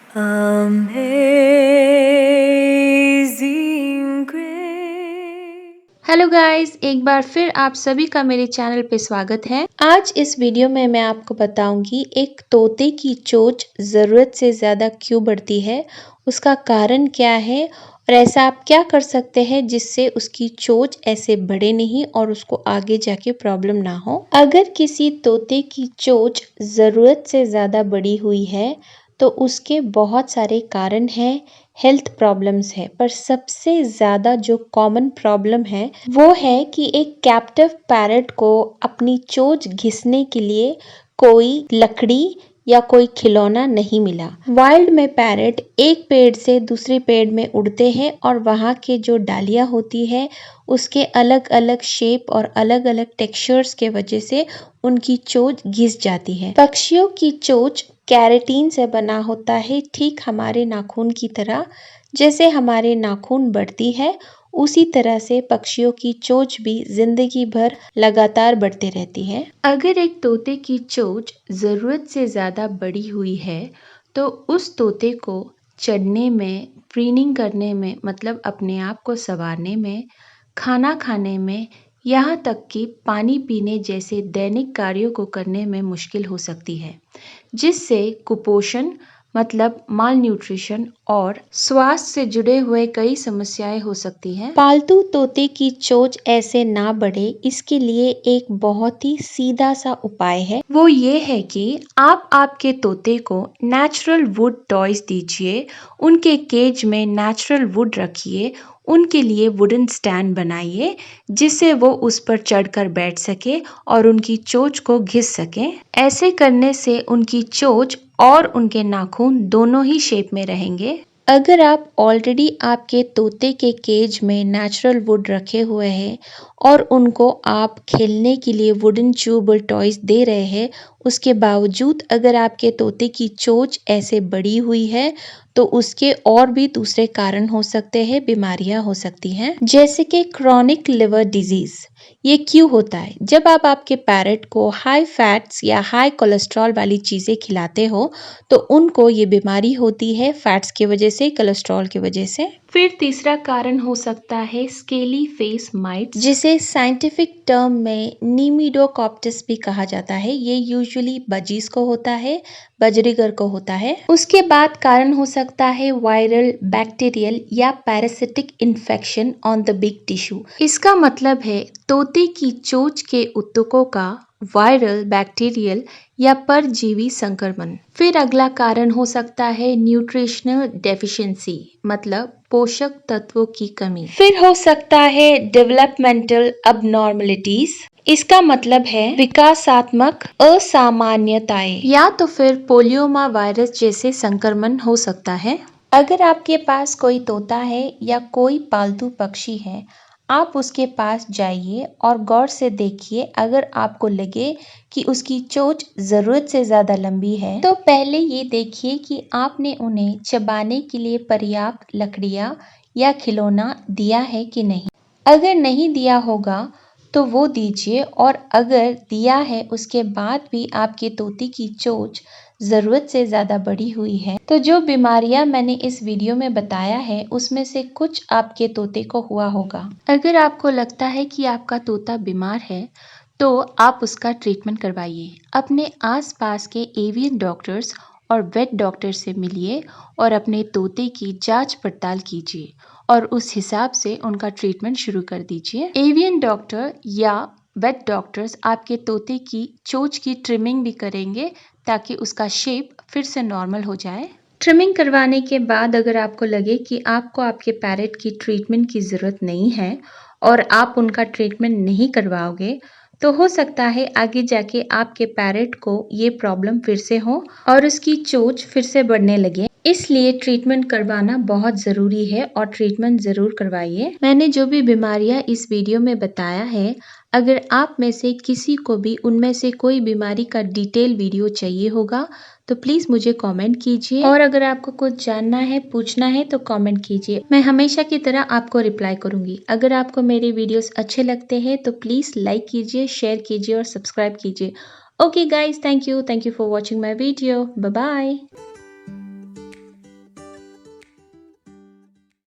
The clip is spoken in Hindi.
Amazing grace। हेलो गाइस, एक बार फिर आप सभी का मेरे चैनल पे स्वागत है। आज इस वीडियो में मैं आपको बताऊंगी एक तोते की चोंच ज़रूरत से ज़्यादा क्यों बढ़ती है, उसका कारण क्या है और ऐसा आप क्या कर सकते हैं जिससे उसकी चोंच ऐसे बढ़े नहीं और उसको आगे जाके प्रॉब्लम ना हो। अगर किसी तोते की चोंच ज़रूरत से ज़्यादा बढ़ी हुई है तो उसके बहुत सारे कारण हैं, हेल्थ प्रॉब्लम्स है, पर सबसे ज़्यादा जो कॉमन प्रॉब्लम है वो है कि एक कैप्टिव पैरट को अपनी चोंच घिसने के लिए कोई लकड़ी या कोई खिलौना नहीं मिला। वाइल्ड में पैरट एक पेड़ से दूसरे पेड़ में उड़ते हैं और वहाँ के जो डालियाँ होती है उसके अलग अलग शेप और अलग अलग टेक्सचर्स के वजह से उनकी चोंच घिस जाती है। पक्षियों की चोंच केराटिन से बना होता है, ठीक हमारे नाखून की तरह। जैसे हमारे नाखून बढ़ती है उसी तरह से पक्षियों की चोंच भी जिंदगी भर लगातार बढ़ते रहती है। अगर एक तोते की चोंच ज़रूरत से ज़्यादा बड़ी हुई है तो उस तोते को चढ़ने में, प्रीनिंग करने में, मतलब अपने आप को संवारने में, खाना खाने में, यहाँ तक कि पानी पीने जैसे दैनिक कार्यों को करने में मुश्किल हो सकती है, जिससे कुपोषण मतलब माल न्यूट्रिशन और स्वास्थ्य से जुड़े हुए कई समस्याएं हो सकती हैं। पालतू तोते की चोंच ऐसे ना बढ़े, इसके लिए एक बहुत ही सीधा सा उपाय है। वो ये है कि आप आपके तोते को नेचुरल वुड टॉयज दीजिए, उनके केज में नेचुरल वुड रखिए, उनके लिए वुडन स्टैंड बनाइए जिससे वो उस पर चढ़कर बैठ सके और उनकी चोंच को घिस सके। ऐसे करने से उनकी चोंच और उनके नाखून दोनों ही शेप में रहेंगे। अगर आप ऑलरेडी आपके तोते के केज में नेचुरल वुड रखे हुए हैं और उनको आप खेलने के लिए वुडन च्यूबल टॉयज दे रहे हैं, उसके बावजूद अगर आपके तोते की चोंच ऐसे बड़ी हुई है तो उसके और भी दूसरे कारण हो सकते हैं, बीमारियां हो सकती हैं, जैसे कि क्रॉनिक लिवर डिजीज। ये क्यों होता है? जब आप आपके पैरट को हाई फैट्स या हाई कोलेस्ट्रॉल वाली चीज़ें खिलाते हो तो उनको ये बीमारी होती है, फैट्स की वजह से, कोलेस्ट्रॉल की वजह से। फिर तीसरा कारण हो सकता है स्केली फेस माइट्स, जिसे साइंटिफिक टर्म में निमिडोकॉप्टिस भी कहा जाता है। ये यूजुअली बजीज को होता है, बजरीगर को होता है। उसके बाद कारण हो सकता है वायरल, बैक्टीरियल या parasitic infection on the big tissue. इसका मतलब है तोते की चोंच के ऊतकों का वायरल, बैक्टीरियल या परजीवी संक्रमण। फिर अगला कारण हो सकता है न्यूट्रिशनल डेफिशिएंसी, मतलब पोषक तत्वों की कमी। फिर हो सकता है डेवलपमेंटल अबनॉर्मलिटीज, इसका मतलब है विकासात्मक असामान्यताएं, या तो फिर पोलियोमा वायरस जैसे संक्रमण हो सकता है। अगर आपके पास कोई तोता है या कोई पालतू पक्षी है, आप उसके पास जाइए और गौर से देखिए। अगर आपको लगे कि उसकी चोंच ज़रूरत से ज़्यादा लंबी है तो पहले ये देखिए कि आपने उन्हें चबाने के लिए पर्याप्त लकड़ियाँ या खिलौना दिया है कि नहीं। अगर नहीं दिया होगा तो वो दीजिए, और अगर दिया है उसके बाद भी आपके तोते की चोंच ज़रूरत से ज़्यादा बढ़ी हुई है तो जो बीमारियां मैंने इस वीडियो में बताया है उसमें से कुछ आपके तोते को हुआ होगा। अगर आपको लगता है कि आपका तोता बीमार है तो आप उसका ट्रीटमेंट करवाइए। अपने आसपास के एवियन डॉक्टर्स और वेट डॉक्टर से मिलिए और अपने तोते की जांच पड़ताल कीजिए और उस हिसाब से उनका ट्रीटमेंट शुरू कर दीजिए। एवियन डॉक्टर या वेट डॉक्टर्स आपके तोते की चोंच की ट्रिमिंग भी करेंगे ताकि उसका शेप फिर से नॉर्मल हो जाए। ट्रिमिंग करवाने के बाद अगर आपको लगे कि आपको आपके पैरट की ट्रीटमेंट की ज़रूरत नहीं है और आप उनका ट्रीटमेंट नहीं करवाओगे तो हो सकता है आगे जाके आपके पैरट को ये प्रॉब्लम फिर से हो और उसकी चोंच फिर से बढ़ने लगे। इसलिए ट्रीटमेंट करवाना बहुत ज़रूरी है और ट्रीटमेंट ज़रूर करवाइए। मैंने जो भी बीमारियां इस वीडियो में बताया है, अगर आप में से किसी को भी उनमें से कोई बीमारी का डिटेल वीडियो चाहिए होगा तो प्लीज़ मुझे कमेंट कीजिए, और अगर आपको कुछ जानना है, पूछना है तो कमेंट कीजिए। मैं हमेशा की तरह आपको रिप्लाई करूंगी। अगर आपको मेरे वीडियोस अच्छे लगते हैं तो प्लीज़ लाइक कीजिए, शेयर कीजिए और सब्सक्राइब कीजिए। Okay guys, thank you for watching my video. Bye bye.